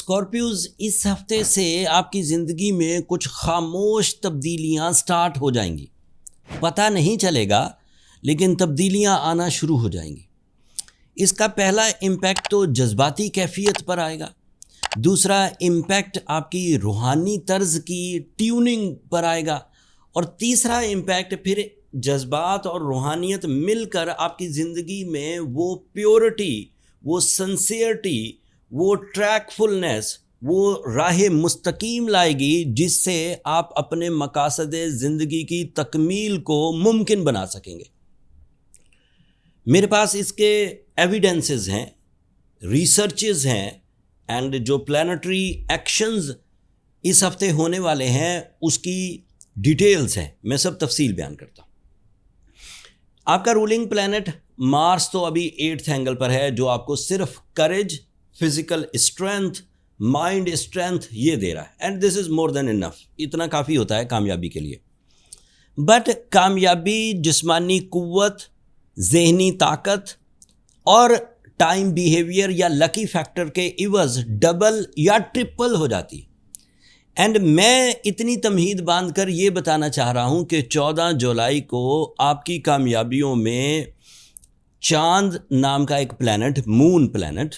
اسکارپیوز اس ہفتے سے آپ کی زندگی میں کچھ خاموش تبدیلیاں سٹارٹ ہو جائیں گی. پتہ نہیں چلے گا لیکن تبدیلیاں آنا شروع ہو جائیں گی. اس کا پہلا امپیکٹ تو جذباتی کیفیت پر آئے گا. دوسرا امپیکٹ آپ کی روحانی طرز کی ٹیوننگ پر آئے گا. اور تیسرا امپیکٹ پھر جذبات اور روحانیت مل کر آپ کی زندگی میں وہ پیورٹی، وہ سنسیئرٹی، وہ ٹریک فلنس، وہ راہ مستقیم لائے گی جس سے آپ اپنے مقاصد زندگی کی تکمیل کو ممکن بنا سکیں گے. میرے پاس اس کے ایویڈنسز ہیں، ریسرچز ہیں، اینڈ جو پلانٹری ایکشنز اس ہفتے ہونے والے ہیں اس کی ڈیٹیلز ہیں. میں سب تفصیل بیان کرتا ہوں. آپ کا رولنگ پلانٹ مارس تو ابھی 8th اینگل پر ہے جو آپ کو صرف courage, physical strength, mind strength یہ دے رہا ہے. اینڈ دس از مور دین انف. اتنا کافی ہوتا ہے کامیابی کے لیے. بٹ کامیابی، جسمانی قوت، ذہنی طاقت اور ٹائم بیہیویئر یا لکی فیکٹر کے عوض ڈبل یا ٹرپل ہو جاتی. اینڈ میں اتنی تمہید باندھ کر یہ بتانا چاہ رہا ہوں کہ 14 جولائی کو آپ کی کامیابیوں میں چاند نام کا ایک پلانٹ، مون پلانٹ،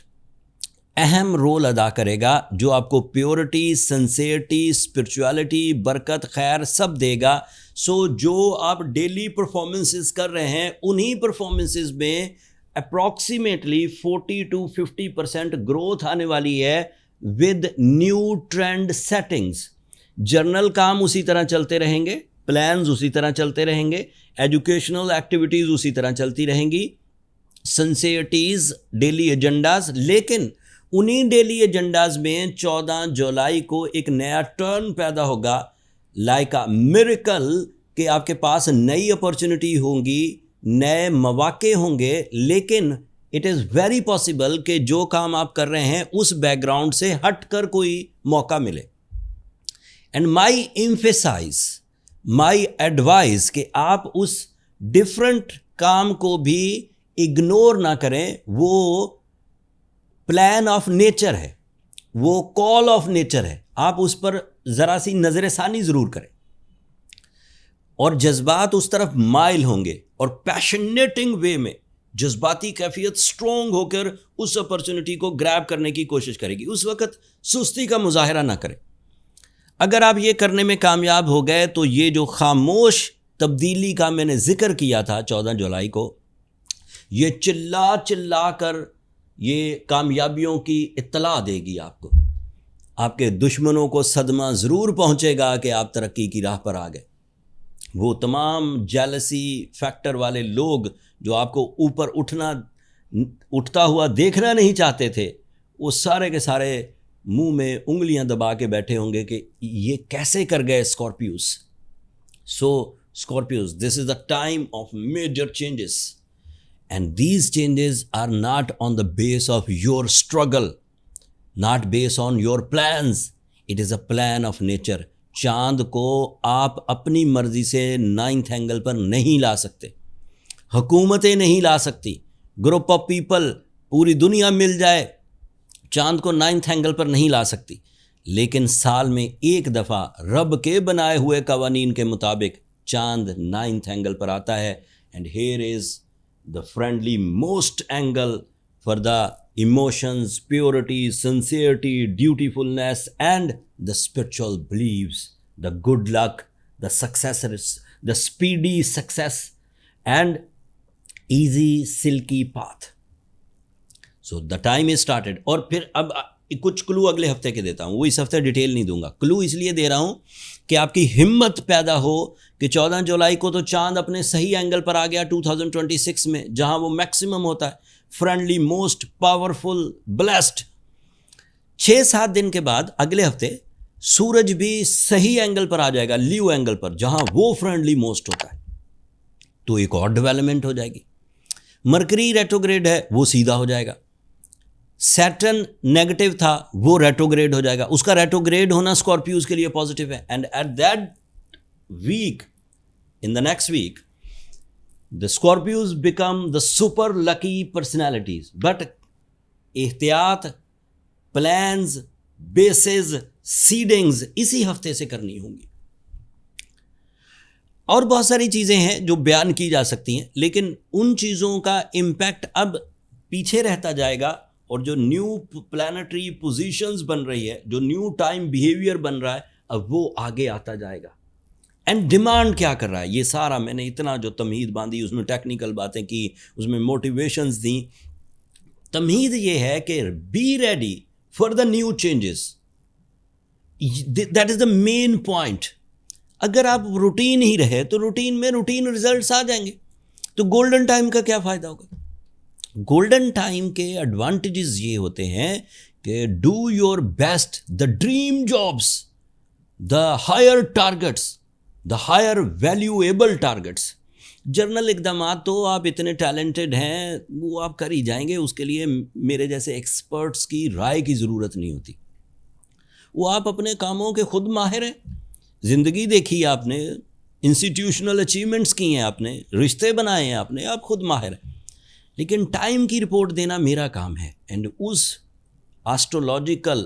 اہم رول ادا کرے گا جو آپ کو پیورٹی، سنسیئرٹی، اسپرچویلٹی، برکت، خیر سب دے گا. سو جو آپ ڈیلی پرفارمنسز کر رہے ہیں انہی پرفارمنسز میں اپروکسیمیٹلی 40 to 50% گروتھ آنے والی ہے with new trend settings. General کام اسی طرح چلتے رہیں گے، پلانز اسی طرح چلتے رہیں گے، ایجوکیشنل ایکٹیویٹیز اسی طرح چلتی رہیں گی، سنسیئرٹیز، ڈیلی ایجنڈاز. لیکن انہی ڈیلی ایجنڈاز میں 14 جولائی کو ایک نیا ٹرن پیدا ہوگا، لائک اے میریکل، کہ آپ کے پاس نئی اپارچونٹی ہوں گی، نئے مواقع ہوں گے. لیکن اٹ از ویری پاسبل کہ جو کام آپ کر رہے ہیں اس بیک گراؤنڈ سے ہٹ کر کوئی موقع ملے. And my emphasize, my advise کہ آپ اس ڈفرینٹ کام کو بھی اگنور نہ کریں. وہ پلان آف نیچر ہے، وہ کال آف نیچر ہے، آپ اس پر ذرا سی نظر ثانی ضرور کریں. اور جذبات اس طرف مائل ہوں گے اور پیشنیٹنگ وے میں جذباتی کیفیت سٹرونگ ہو کر اس اپرچونٹی کو گریب کرنے کی کوشش کرے گی. اس وقت سستی کا مظاہرہ نہ کریں. اگر آپ یہ کرنے میں کامیاب ہو گئے تو یہ جو خاموش تبدیلی کا میں نے ذکر کیا تھا 14 جولائی کو، یہ چلا چلا کر یہ کامیابیوں کی اطلاع دے گی آپ کو. آپ کے دشمنوں کو صدمہ ضرور پہنچے گا کہ آپ ترقی کی راہ پر آ گئے. وہ تمام جیلسی فیکٹر والے لوگ جو آپ کو اوپر اٹھتا ہوا دیکھنا نہیں چاہتے تھے، وہ سارے کے سارے منہ میں انگلیاں دبا کے بیٹھے ہوں گے کہ یہ کیسے کر گئے Scorpios. So Scorpios, this is the time of major changes. And these changes are not on the base of your struggle, not based on your plans. It is a plan of nature. چاند کو آپ اپنی مرضی سے 9th angle پر نہیں لا سکتے. حکومتیں نہیں لا سکتی. گروپ آف پیپل، پوری دنیا مل جائے، چاند کو 9th اینگل پر نہیں لا سکتی. لیکن سال میں ایک دفعہ رب کے بنائے ہوئے قوانین کے مطابق چاند 9th اینگل پر آتا ہے. And here is the friendly most angle for the emotions, purity, sincerity, dutifulness and the spiritual beliefs, the good luck, the success, the speedy success and easy silky path. So the time is started. اور پھر اب کچھ کلو اگلے ہفتے کے دیتا ہوں، وہ اس ہفتے ڈیٹیل نہیں دوں گا. کلو اس لیے دے رہا ہوں کہ آپ کی ہمت پیدا ہو کہ 14 جولائی کو تو چاند اپنے صحیح اینگل پر آ گیا 2026 میں، جہاں وہ میکسیمم ہوتا ہے، فرینڈلی، موسٹ پاورفل، بلیسڈ. 6-7 دن کے بعد اگلے ہفتے سورج بھی صحیح اینگل پر آ جائے گا، لیو اینگل پر، جہاں وہ فرینڈلی موسٹ ہوتا ہے. تو ایک اور ڈیولپمنٹ ہو جائے گی. مرکری ریٹروگریڈ ہے، وہ سیدھا ہو جائے گا. سیٹرن نیگیٹو تھا، وہ ریٹروگریڈ ہو جائے گا. اس کا ریٹروگریڈ ہونا اسکارپیوز کے لیے پازیٹیو ہے. And at that week, in the next week, the Scorpios become the super lucky personalities. But احتیاط، plans بیسز سیڈنگز اسی ہفتے سے کرنی ہوں گی. اور بہت ساری چیزیں ہیں جو بیان کی جا سکتی ہیں، لیکن ان چیزوں کا امپیکٹ اب پیچھے رہتا جائے گا، اور جو نیو پلانٹری پوزیشنز بن رہی ہے، جو نیو ٹائم بیہیویئر بن رہا ہے، اب وہ آگے آتا جائے گا. اینڈ ڈیمانڈ کیا کر رہا ہے، یہ سارا میں نے اتنا جو تمہید باندھی، اس میں ٹیکنیکل باتیں کی، اس میں موٹیویشنز دیں. تمہید یہ ہے کہ be ready for the new changes. That is the main point. اگر آپ روٹین ہی رہے تو روٹین میں روٹین ریزلٹس آ جائیں گے. تو گولڈن ٹائم کا کیا فائدہ ہوگا؟ گولڈن ٹائم کے ایڈوانٹیجز یہ ہوتے ہیں کہ do your best, the dream jobs, the higher targets, the higher valuable targets. General اقدامات تو آپ اتنے ٹیلنٹڈ ہیں وہ آپ کر ہی جائیں گے، اس کے لیے میرے جیسے ایکسپرٹس کی رائے کی ضرورت نہیں ہوتی. وہ آپ اپنے کاموں کے خود ماہر ہیں. زندگی دیکھی آپ نے، انسٹیٹیوشنل اچیومنٹس کی ہیں آپ نے، رشتے بنائے ہیں آپ نے، آپ خود ماہر ہیں. لیکن ٹائم کی رپورٹ دینا میرا کام ہے. اینڈ اس آسٹرولوجیکل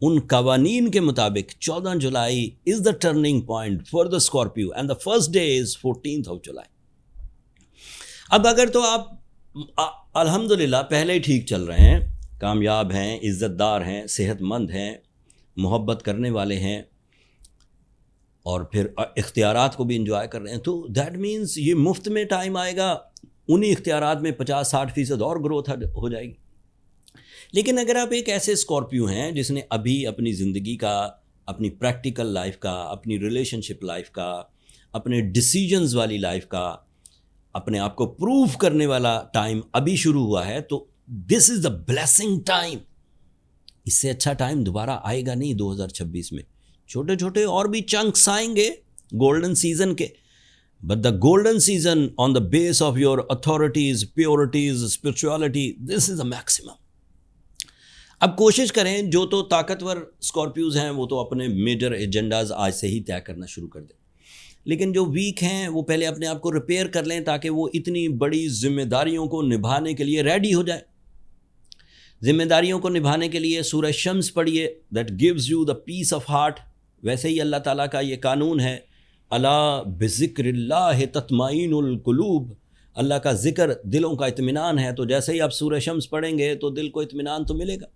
ان قوانین کے مطابق 14 July is the turning point for the Scorpio and the first day is 14 July. اب اگر تو آپ الحمدللہ پہلے ہی ٹھیک چل رہے ہیں، کامیاب ہیں، عزت دار ہیں، صحت مند ہیں، محبت کرنے والے ہیں، اور پھر اختیارات کو بھی انجوائے کر رہے ہیں، تو دیٹ مینس یہ مفت میں ٹائم آئے گا، انہی اختیارات میں 50-60% اور گروتھ ہو جائے گی. لیکن اگر آپ ایک ایسے اسکارپیو ہیں جس نے ابھی اپنی زندگی کا، اپنی پریکٹیکل لائف کا، اپنی ریلیشن شپ لائف کا، اپنے ڈیسیجنز والی لائف کا، اپنے آپ کو پروف کرنے والا ٹائم ابھی شروع ہوا ہے، تو دس از دا بلیسنگ ٹائم. اس سے اچھا ٹائم دوبارہ آئے گا نہیں 2026 میں. چھوٹے چھوٹے اور بھی چنکس آئیں گے گولڈن سیزن کے، but the golden season on the base of your authorities, purities, spirituality, this is the maximum. اب کوشش کریں، جو تو طاقتور اسکارپیوز ہیں وہ تو اپنے میجر ایجنڈاز آج سے ہی طے کرنا شروع کر دیں، لیکن جو ویک ہیں وہ پہلے اپنے آپ کو ریپیئر کر لیں تاکہ وہ اتنی بڑی ذمہ داریوں کو نبھانے کے لیے ریڈی ہو جائیں. ذمہ داریوں کو نبھانے کے لیے سورہ شمس پڑھیے، that gives you the peace of heart. ویسے ہی اللہ تعالیٰ کا یہ قانون ہے، الا بذکر اللہ تطمئن القلوب. اللہ کا ذکر دلوں کا اطمینان ہے، تو جیسے ہی آپ سورہ شمس پڑھیں گے تو دل کو اطمینان تو ملے گا.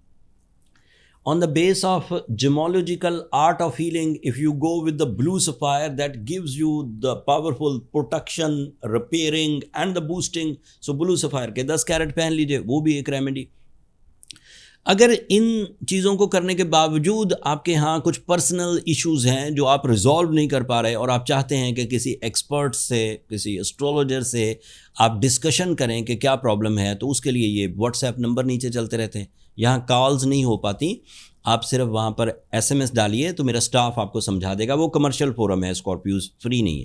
On the base of gemological art of healing, if you go with the blue sapphire, that gives you the powerful protection, repairing and the boosting. So blue sapphire کے 10 کیرٹ پہن لیجئے، وہ بھی ایک ریمیڈی. اگر ان چیزوں کو کرنے کے باوجود آپ کے ہاں کچھ پرسنل ایشوز ہیں جو آپ ریزالو نہیں کر پا رہے، اور آپ چاہتے ہیں کہ کسی ایکسپرٹ سے، کسی اسٹرولوجر سے آپ ڈسکشن کریں کہ کیا پرابلم ہے، تو اس کے لیے یہ واٹس ایپ نمبر نیچے چلتے رہتے ہیں. یہاں کالز نہیں ہو پاتی، آپ صرف وہاں پر SMS ڈالیے تو میرا سٹاف آپ کو سمجھا دے گا. وہ کمرشل فورم ہے، اسکارپیوز فری نہیں ہے.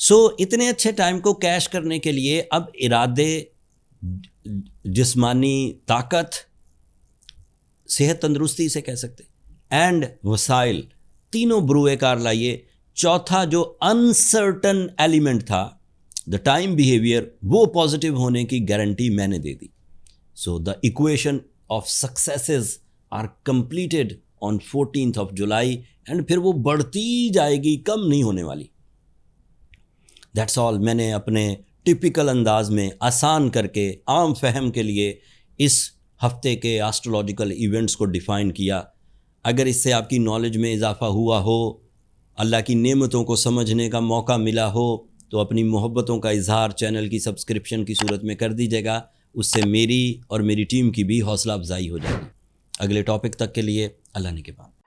سو اتنے اچھے ٹائم کو کیش کرنے کے لیے اب ارادے، جسمانی طاقت، صحت تندرستی سے کہہ سکتے، اینڈ وسائل، تینوں بروئے کار لائیے. چوتھا جو انسرٹن ایلیمنٹ تھا، دا ٹائم بیہیویئر، وہ پازیٹیو ہونے کی گارنٹی میں نے دے دی. So the equation of successes are completed on 14th of July and پھر وہ بڑھتی جائے گی، کم نہیں ہونے والی. That's all. میں نے اپنے ٹپیکل انداز میں آسان کر کے عام فہم کے لیے اس ہفتے کے آسٹرولوجیکل ایونٹس کو ڈیفائن کیا. اگر اس سے آپ کی نالج میں اضافہ ہوا ہو، اللہ کی نعمتوں کو سمجھنے کا موقع ملا ہو، تو اپنی محبتوں کا اظہار چینل کی سبسکرپشن کی صورت میں کر دیجیے گا. اس سے میری اور میری ٹیم کی بھی حوصلہ افزائی ہو جائے گی. اگلے ٹاپک تک کے لیے اللہ نے کے پاس.